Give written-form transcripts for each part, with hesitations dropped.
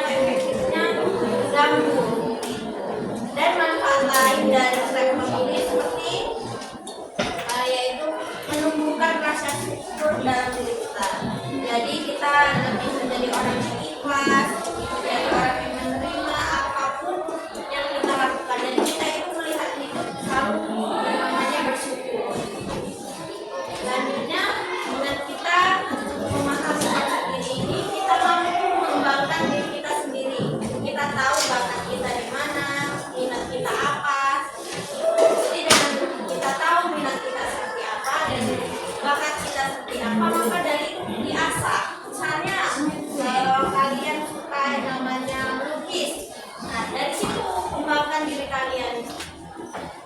yang efektifnya ganggu. Dan manfaat lain dari laptop ini seperti yaitu menumbuhkan rasa syukur dalam diri kita. Jadi kita lebih menjadi orang yang ikhlas, menjadi orang yang menerima apapun yang kita lakukan. Jadi kita itu melihat hidup selalu namanya bersyukur. Selanjutnya dengan kita memahami bakat diri ini, kita mampu mengembangkan diri kita sendiri. Kita tahu bakat kita di mana, minat kita apa. Jadi dengan kita tahu minat kita seperti apa dan bakat kita seperti apa, maka dari itu diasah. Misalnya kalau kalian suka namanya melukis, nah dari situ kembangkan diri kalian.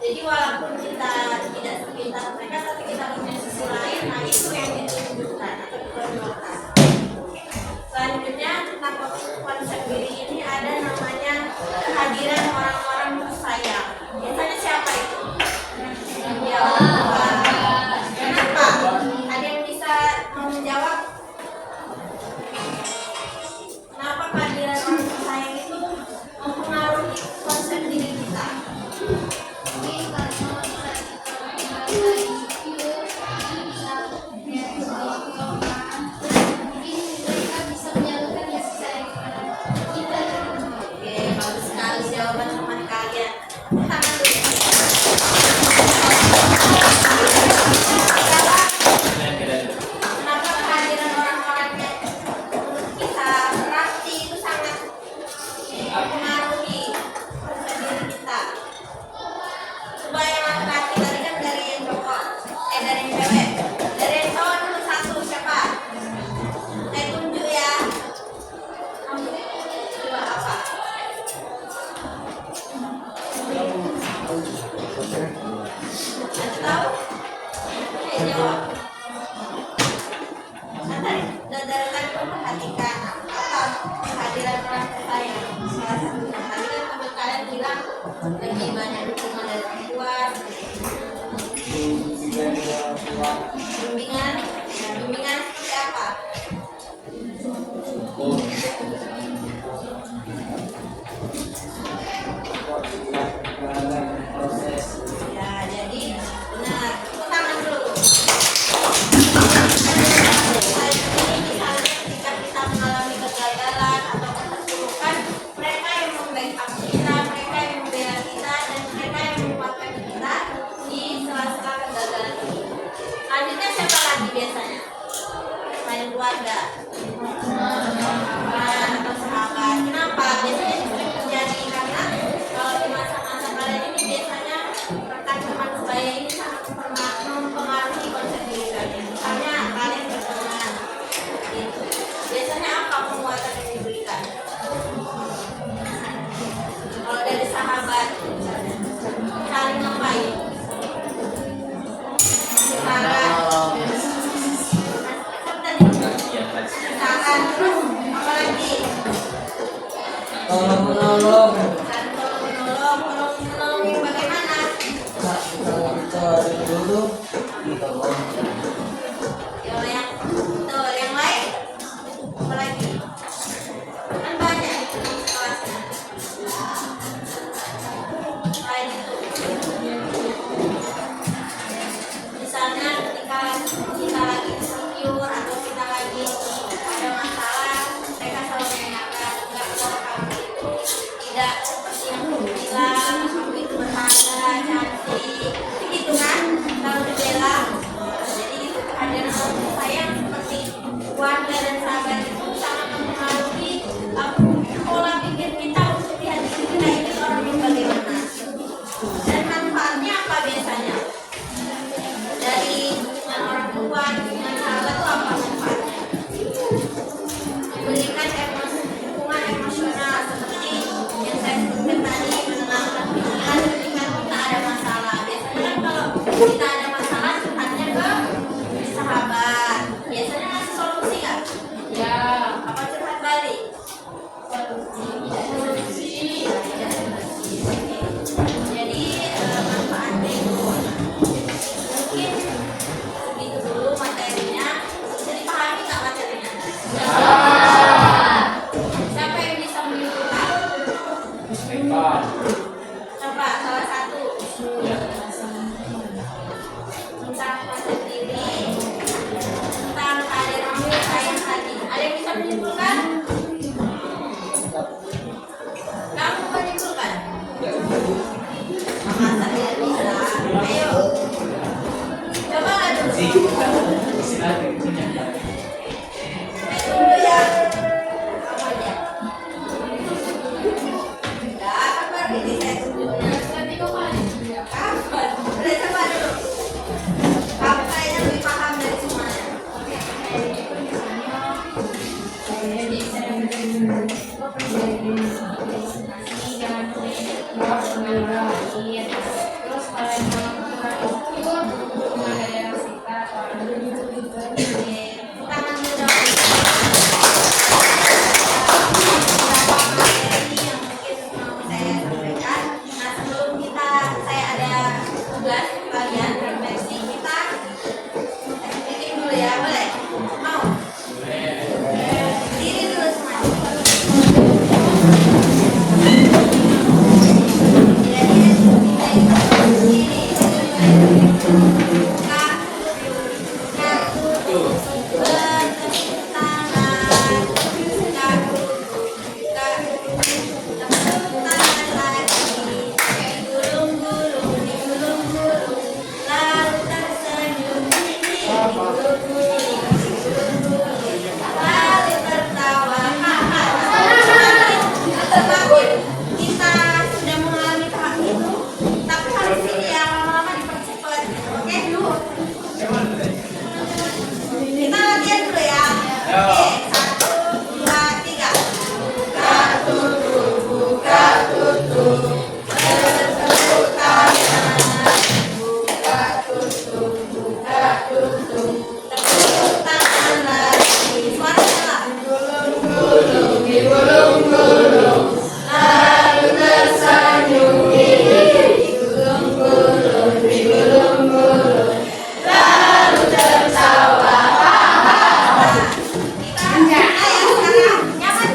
Jadi walaupun kita tidak sepintar mereka, tapi kita punya sisi lain, nah itu yang ditunjukkan atau diperlukan. Selanjutnya tentang konsep diri ini ada namanya kehadiran orang-orang tersayang. Biasanya siapa itu? Ya Allah. Kenapa? Ada yang bisa menjawab? Kenapa kehadiran orang tersayang itu mempengaruhi konsep diri kita? Lebih banyak dukungan dari orang tua, bimbingan seperti apa? Ya, jadi benar. Tepuk tangan dulu. Misalnya ketika kita mengalami kegagalan atau keterpurukan, mereka yang membackup kita, mereka yang membela kita, dan mereka yang menguatkan kita di sela-sela kegagalan ini. Selanjutnya siapa lagi biasanya? Selain keluarga, atau sahabat. Kenapa? Biasanya sering terjadi karena kalau di masa-masa kalian ini biasanya rekan teman sebaya ini sangat mempengaruhi konsep diri kalian. Misalnya kalian berteman, gitu. Biasanya apa penguatan yang diberikan? Kalau dari sahabat, saling ngapain? Misalkan terus apa lagi? Menolong bagaimana? dulu Yang lain apa lagi? Kan banyak kelasnya. Selain itu, misalnya ketika kita lagi insecure atau kita lagi ada masalah, mereka selalu mengingatkan enggak, kalau kamu itu tidak seperti yang kamu bilang, kamu itu berharga, cantik, gitu kan? Kalau dibela, jadi itu kehadiran orang sayang seperti keluarga dan sahabat itu sangat mempengaruhi pola pikir kita untuk lihat diri kita ini orang yang bagaimana. Dan manfaatnya apa biasanya? Dari dukungan orang tua, dukungan sahabat itu apa manfaatnya? Memberikan dukungan emosional seperti yang saya sebutkan tadi, menenangkan pikiran ketika kita ada masalah. Biasanya kan kalau kita ada masalah curhatnya ke sahabat, biasanya ngasih solusi nggak? Ya. Apa curhat balik? Solusi. Jadi manfaatnya itu mungkin segitu dulu materinya. Bisa dipahami nggak materinya? Siapa yang bisa jangan menanggapi. Terus kalau yang mau ikut ada yang sikat tangan muda materi yang mungkin mau saya sampaikan. Nah, sebelum saya ada tugas kalian refleksi, kita bikin dulu ya, boleh? Mau? Diri dulu semuanya. Kita sudah mengalami tahap itu, tapi harus ini ya, lama-lama dipercepat. Oke dulu. Kita latihan dulu ya. Oke, 1, 2, 3. Buka tutup, buka tutup. Bertepuk tangan. Buka tutup, buka tutup. Tepuk tangan lagi. Suara salah. Gulung-gulung, digulung-gulung. Lalu tersenyum, digulung-gulung, digulung-gulung. Lalu tertawa, kita sekarang jangan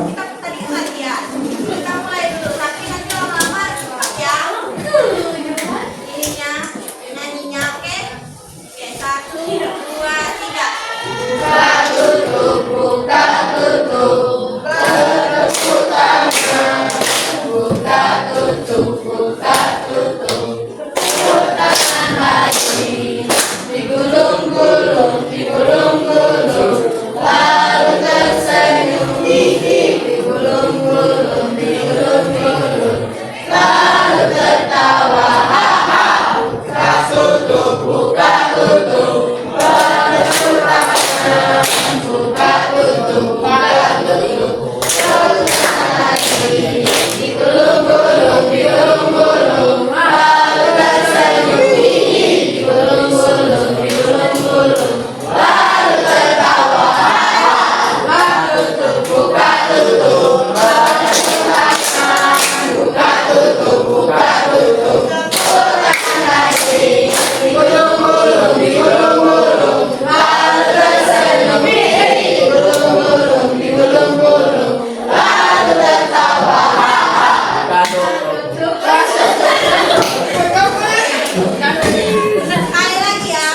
kita tadi latihan. Kita mulai dulu, tapi nanti lama-lama cepat ya. Ininya, nyanyinya, oke? Oke, 1, 2, 3. Buka tutup, buka tutup. Bertepuk tangan. Buka tutup, buka tutup. Tepuk tangan lagi. Digulung-gulung, digulung-gulung. Lalu tersenyum gigi. Digulung-gulung, digulung-gulung. Lalu tertawa, haha. Buka tutup, buka tutup. Bertepuk tangan. Buka tutup, buka tutup. Tepuk tangan lagi. Digulung-gulung, digulung-gulung. Lalu tersenyum gigi. Digulung-gulung, digulung-gulung. Lalu tertawa, buka tutup, buka tutup. Bertepuk tangan. Buka tutup, buka tutup. Tepuk tangan lagi. Digulung-gulung, digulung-gulung. Lalu tersenyum gigi. Digulung-gulung, digulung-gulung. Lalu tertawa, sekali lagi ya.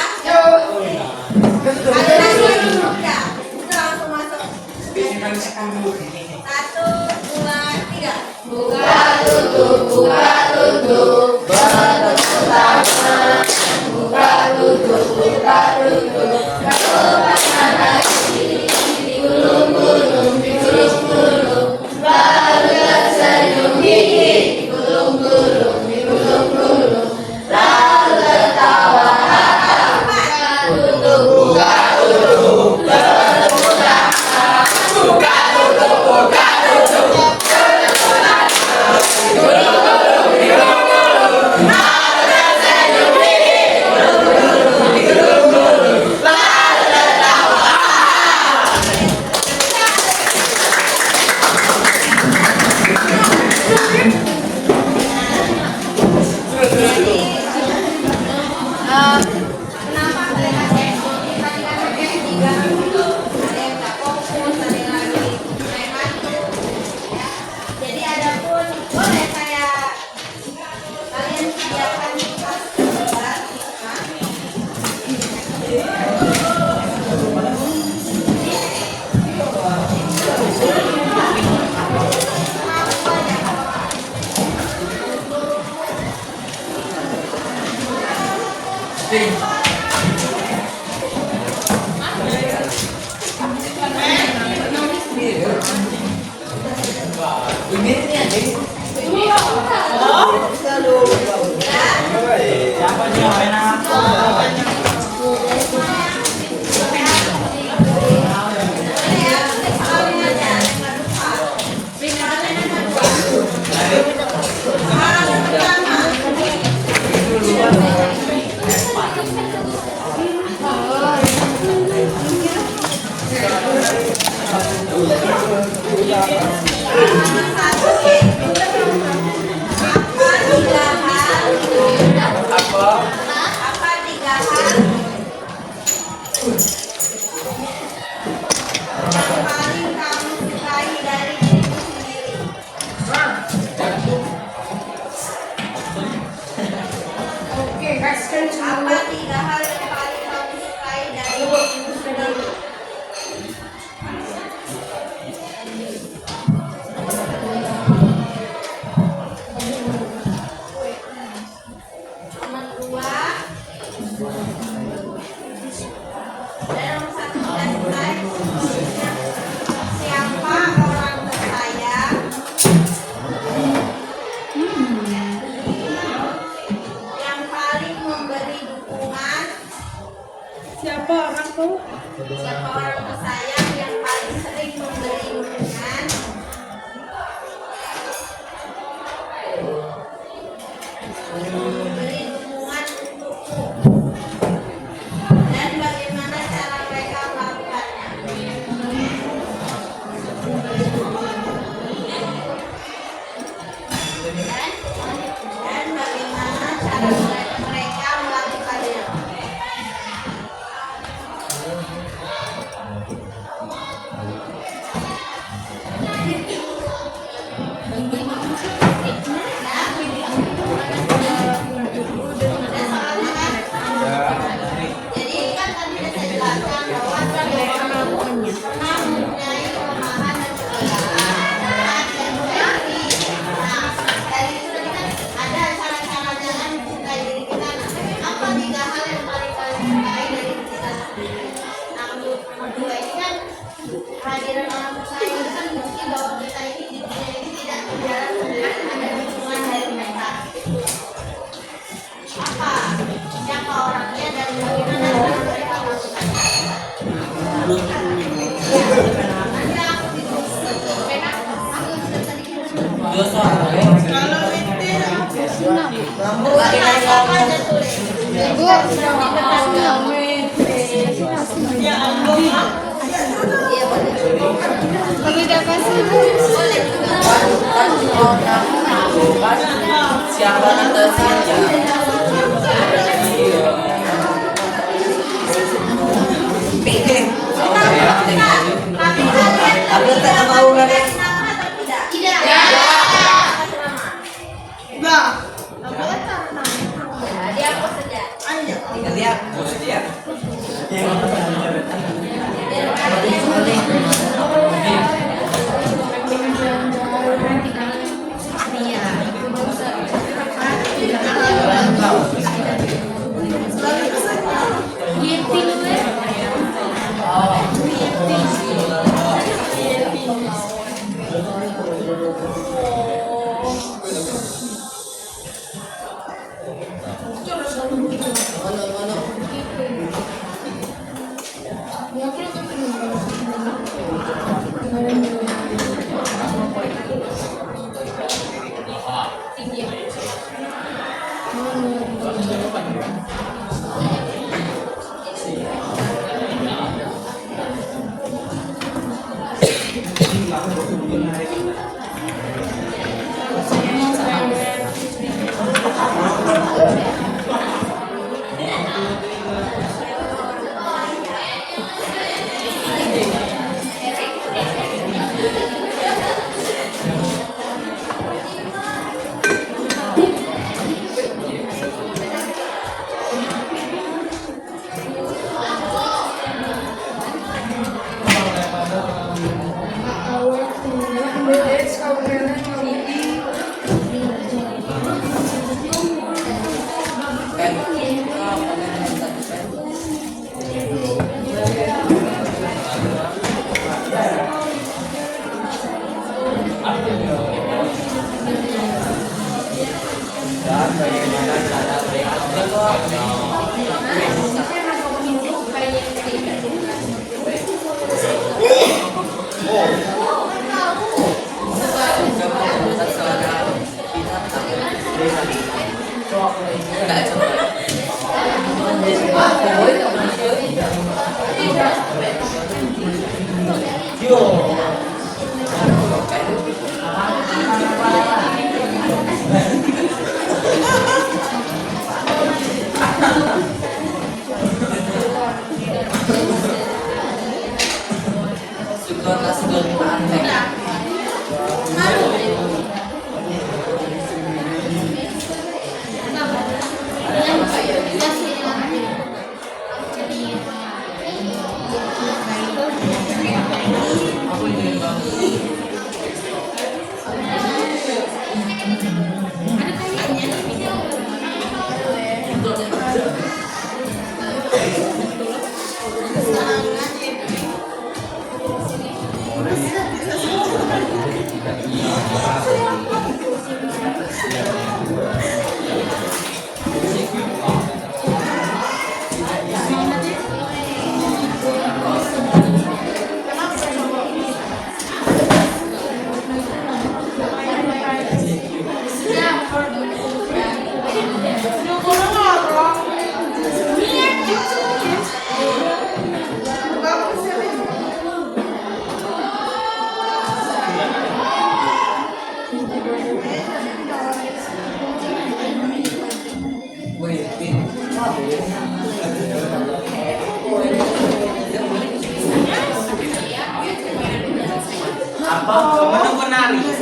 Sekali lagi. Udah, kita langsung masuk. 1, 2, 3. Buka tutup, buka tutup. Bertepuk tangan. Buka tutup, buka tutup. Tepuk tangan lagi. Digulung-gulung, digulung-gulung. Lalu tersenyum gigi. Digulung-gulung, digulung-gulung. Lalu tertawa, haha. Tutup, buka tutup. Bertepuk tangan. Buka tutup, buka tutup. Bertepuk tangan. Digulung-gulung, digulung-gulung. Lalu tersenyum gigi. Digulung-gulung, digulung-gulung. Lalu tertawa, kenapa mereka tadi tiga dulu, ada yang nggak fokus, ada yang lagi main hantu, ya. Jadi ada pun boleh kalian sediakan pas keluar, Apa tiga hal yang paling kamu sukai dari dirimu sendiri? Apa tiga hal yang paling kamu sukai dari dirimu sendiri? Nomor dua, dan nomor satu dan siapa orang tersayang yang paling memberi dukungan? Siapa orang tuh? Siapa orang tersayang yang paling sering memberi dukungan? Memberi dukungan untukmu. Dan bagaimana cara mereka melakukannya? Dan bagaimana cara mereka melakukannya? Jadi kan tadi sudah saya jelaskan bahwa mempunyai kelemahan dan kelebihan dan memiliki. Nah, dari itu tadi kan ada cara-cara jalan mencintai diri kita. Nah, apa tiga hal yang paling kalian sukai dari diri kita sendiri? Nah, menurut nomor dua ini kan kehadiran orang tersayang itu kan bukti bahwa kita ini di dunia ini tidak berjalan sendiri, ada dukungan dari mereka. Apa? Siapa orangnya dan bagaimana cara mereka melakukannya? Nanti aku ditutup pena, aku sudah tadi Kalau meter apa aja tulis. ya Allah. Iya boleh. Kalau dapat sih. Boleh juga. Siapa nanti saja? Tapi kalian Aku tak mau kan? nama atau tidak? Tidak. Lah. Dia apa saja? Tinggal lihat, bos dia. Yo. kali.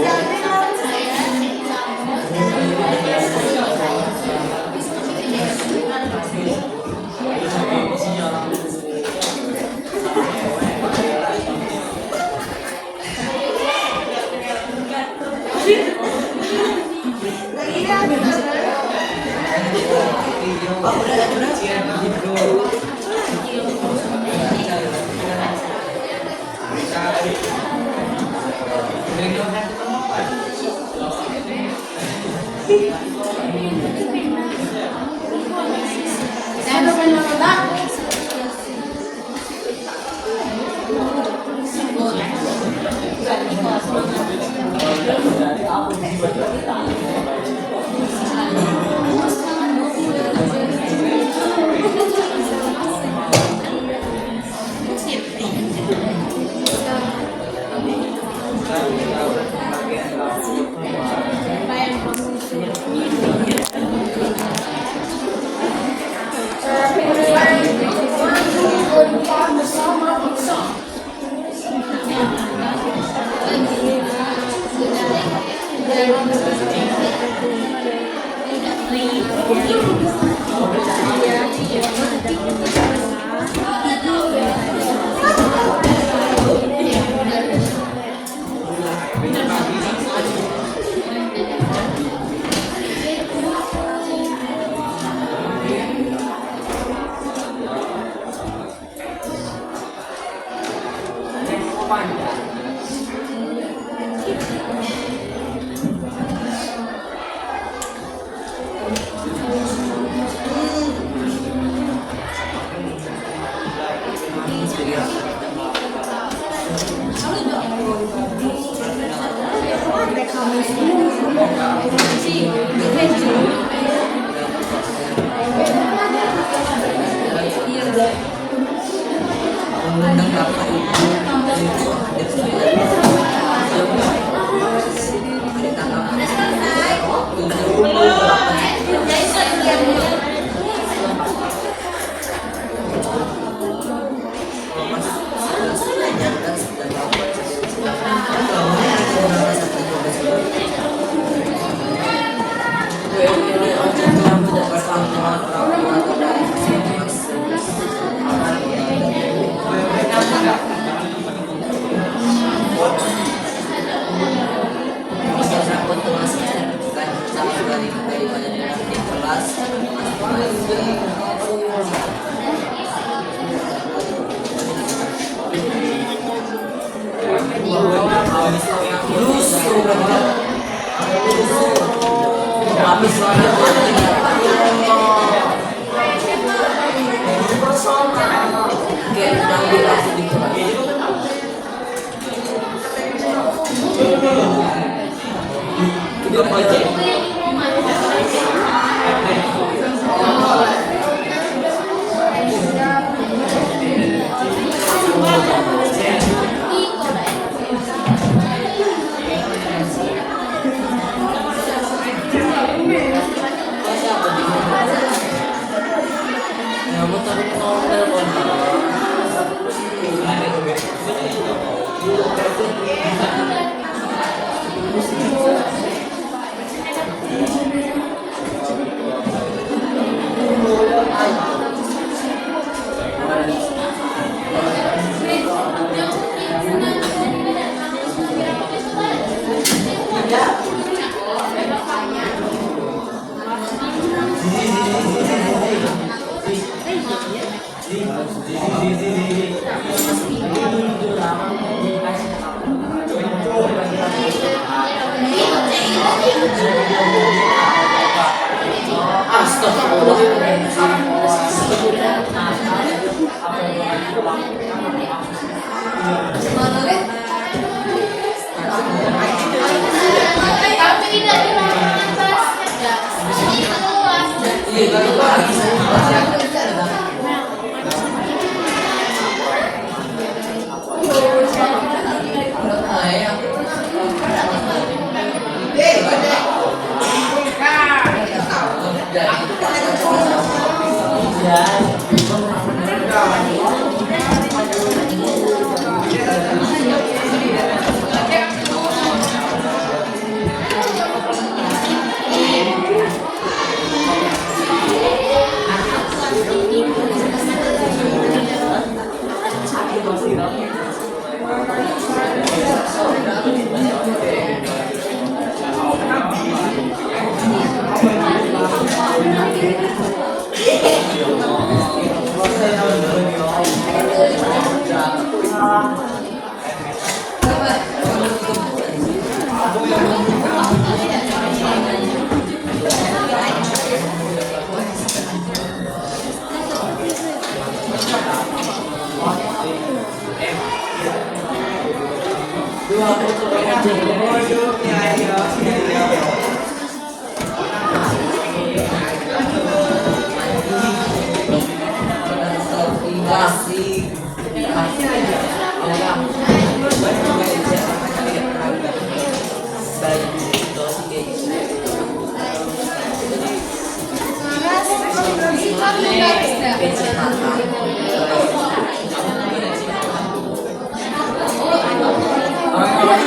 Kasih.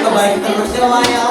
Kebaik terus ya Maya.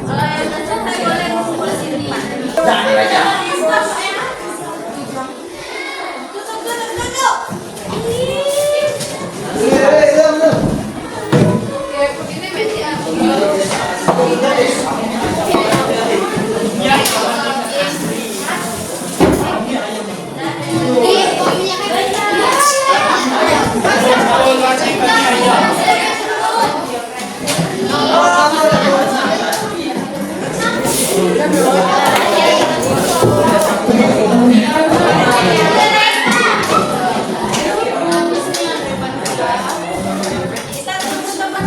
Kalau yang selesai boleh ngumpul di depan. Duduk. Kita tunggu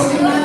Ini